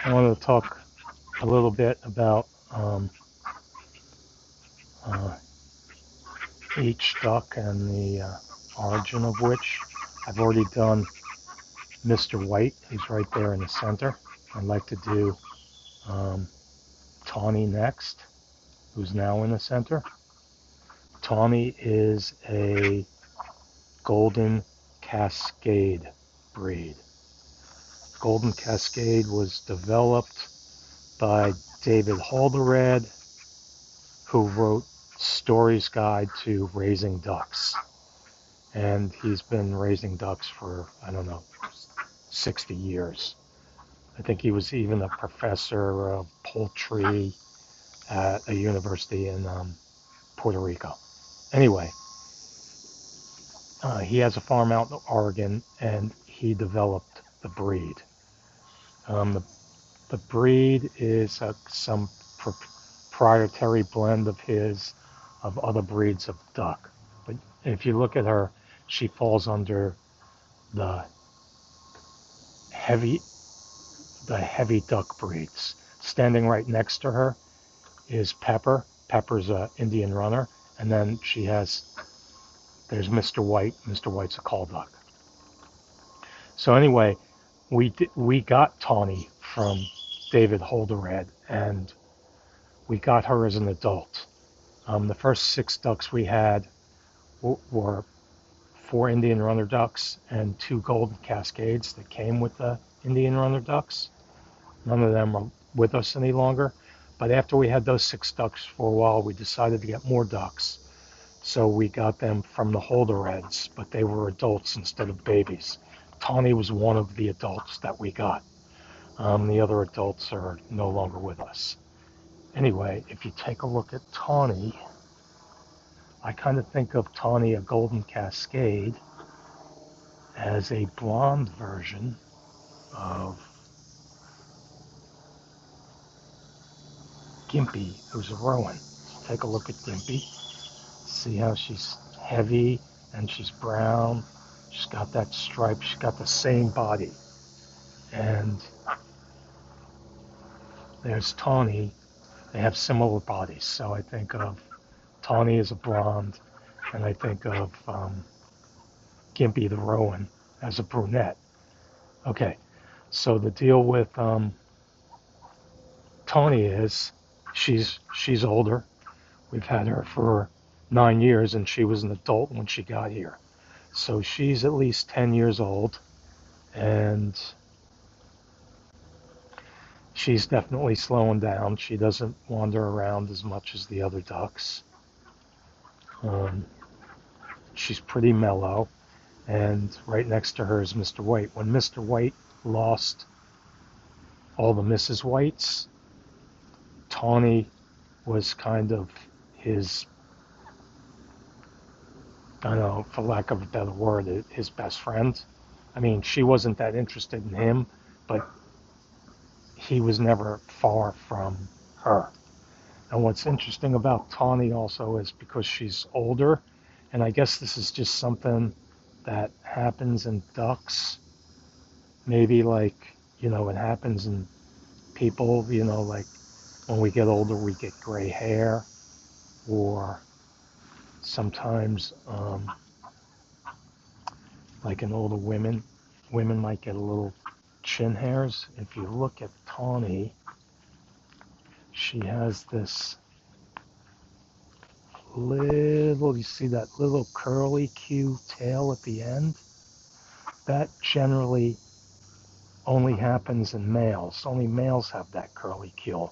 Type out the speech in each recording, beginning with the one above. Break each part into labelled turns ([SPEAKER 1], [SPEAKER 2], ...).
[SPEAKER 1] I want to talk a little bit about uh, each duck and the origin of which. I've already done Mr. White, he's right there in the center. I'd like to do um, Tawny next, who's now in the center. Tawny is a Golden Cascade breed. Golden Cascade was developed by David Holderread, who wrote Story's Guide to Raising Ducks. And he's been raising ducks for, I don't know, 60 years. I think he was even a professor of poultry at a university in Puerto Rico. Anyway, he has a farm out in Oregon, and he developed the breed. Um, the, the breed is some proprietary blend of his of other breeds of duck. But if you look at her, she falls under the heavy heavy duck breeds. Standing right next to her is Pepper. Pepper's a Indian runner, and then there's Mr. White. Mr. White's a call duck. So anyway, we got Tawny from David Holderread, and we got her as an adult. The first 6 ducks we had were 4 Indian runner ducks and 2 Golden Cascades that came with the Indian runner ducks. None of them are with us any longer. But after we had those 6 ducks for a while, we decided to get more ducks. So we got them from the Holderheads, but they were adults instead of babies. Tawny was one of the adults that we got. The other adults are no longer with us. Anyway, if you take a look at Tawny, I kind of think of Tawny, a Golden Cascade, as a blonde version of Gimpy, who's a Rowan. So take a look at Gimpy. See how she's heavy and she's brown. She's got that stripe. She's got the same body. And there's Tawny. They have similar bodies. So I think of Tawny as a blonde, and I think of Gimpy the Rowan as a brunette. Okay, so the deal with Tawny is she's older. We've had her for 9 years, and she was an adult when she got here. So she's at least 10 years old, and she's definitely slowing down. She doesn't wander around as much as the other ducks. Um, she's pretty mellow, and right next to her is Mr. White. When Mr. White lost all the Mrs. Whites, Tawny was kind of his, I don't know, for lack of a better word, his best friend. I mean, she wasn't that interested in him, but he was never far from her. And what's interesting about Tawny also is because she's older, and I guess this is just something that happens in ducks. Maybe like, it happens in people, like when we get older, we get gray hair, or sometimes, like in older women might get a little chin hairs. If you look at Tawny, she has this you see that little curly Q tail at the end? That generally only happens in males. Only males have that curly Q.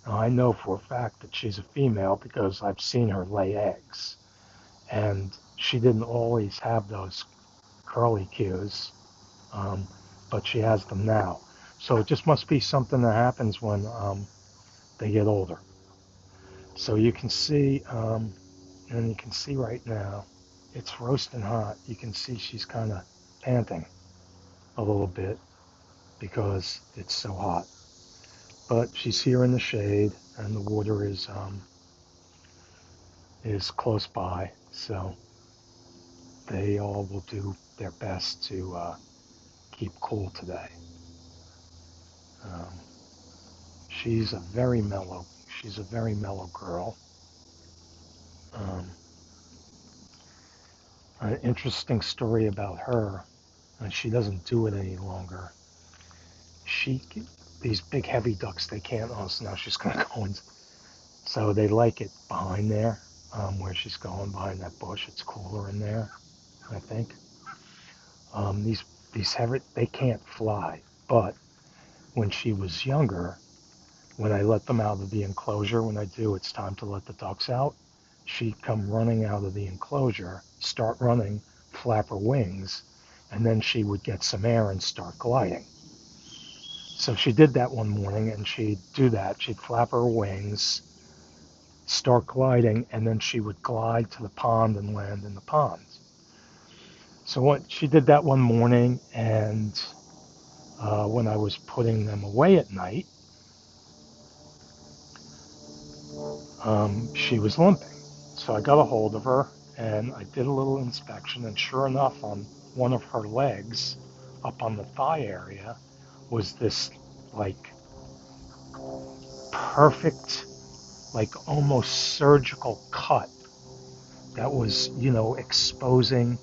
[SPEAKER 1] Now, I know for a fact that she's a female because I've seen her lay eggs. And she didn't always have those curly Qs, but she has them now. So it just must be something that happens when they get older. So you can see, and you can see right now, it's roasting hot. You can see she's kind of panting a little bit because it's so hot. But she's here in the shade, and the water is close by, so they all will do their best to keep cool today. Um, she's a very mellow. She's a very mellow girl. Um, an interesting story about her, and she doesn't do it any longer. She these big heavy ducks they can't. Oh, so now she's gonna go in. So they like it behind there, where she's going behind that bush. It's cooler in there, I think. These heavy they can't fly, but when she was younger, when I let them out of the enclosure, when I do, it's time to let the ducks out. She'd come running out of the enclosure, start running, flap her wings, and then she would get some air and start gliding. So she did that one morning, and she'd do that. She'd flap her wings, start gliding, and then she would glide to the pond and land in the pond. So she did that one morning, and when I was putting them away at night, she was limping. So I got a hold of her and I did a little inspection, and sure enough, on one of her legs, up on the thigh area, was this like perfect, like almost surgical cut that was, exposing,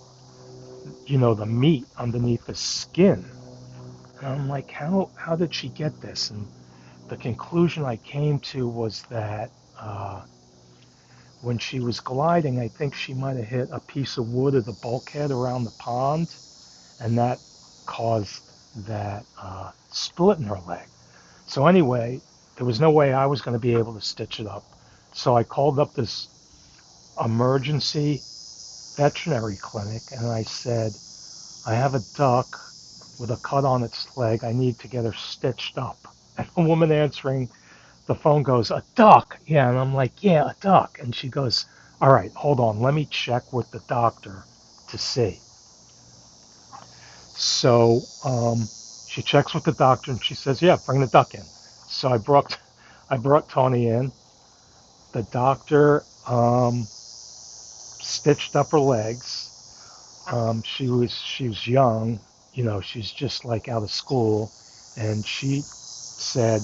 [SPEAKER 1] the meat underneath the skin. And I'm like, how did she get this? And the conclusion I came to was that when she was gliding, I think she might have hit a piece of wood or the bulkhead around the pond, and that caused that split in her leg. So anyway, there was no way I was going to be able to stitch it up. So I called up this emergency veterinary clinic, and I said, I have a duck with a cut on its leg. I need to get her stitched up. And the woman answering the phone goes, a duck? Yeah, and I'm like, yeah, a duck. And she goes, all right, hold on, let me check with the doctor to see. So she checks with the doctor and she says, yeah, bring the duck in. So I brought Tawny in. The doctor stitched up her legs. She was young, she's just like out of school, and she said,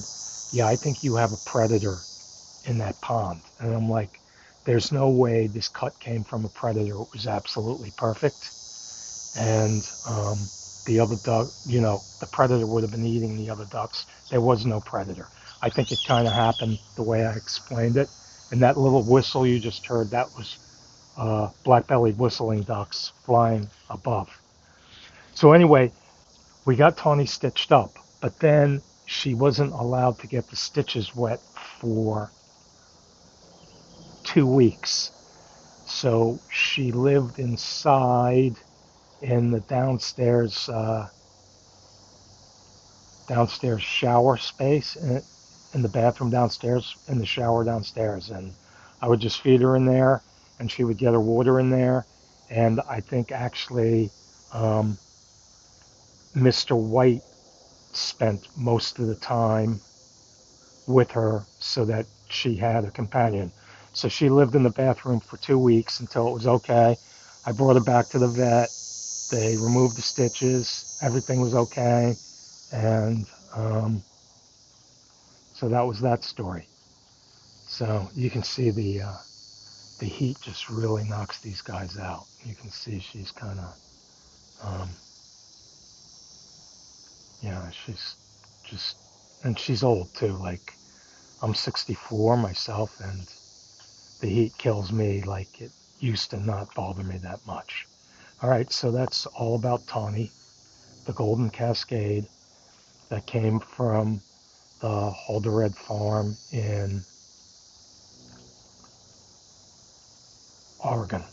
[SPEAKER 1] yeah, I think you have a predator in that pond. And I'm like, there's no way this cut came from a predator. It was absolutely perfect. And the other duck, the predator would have been eating the other ducks. There was no predator. I think it kind of happened the way I explained it. And that little whistle you just heard, that was black-bellied whistling ducks flying above. So anyway, we got Tawny stitched up, but then she wasn't allowed to get the stitches wet for 2 weeks. So she lived inside in the downstairs shower space in the bathroom downstairs, in the shower downstairs, and I would just feed her in there, and she would get her water in there, and I think actually Mr. White spent most of the time with her so that she had a companion. So she lived in the bathroom for 2 weeks until it was okay. I brought her back to the vet. They removed the stitches. Everything was okay. And so that was that story. So you can see the heat just really knocks these guys out. You can see she's kind of, she's just, and she's old too. Like I'm 64 myself, and the heat kills me like it used to not bother me that much. All right, so that's all about Tawny, the Golden Cascade that came from the Holderread Farm in Oregon.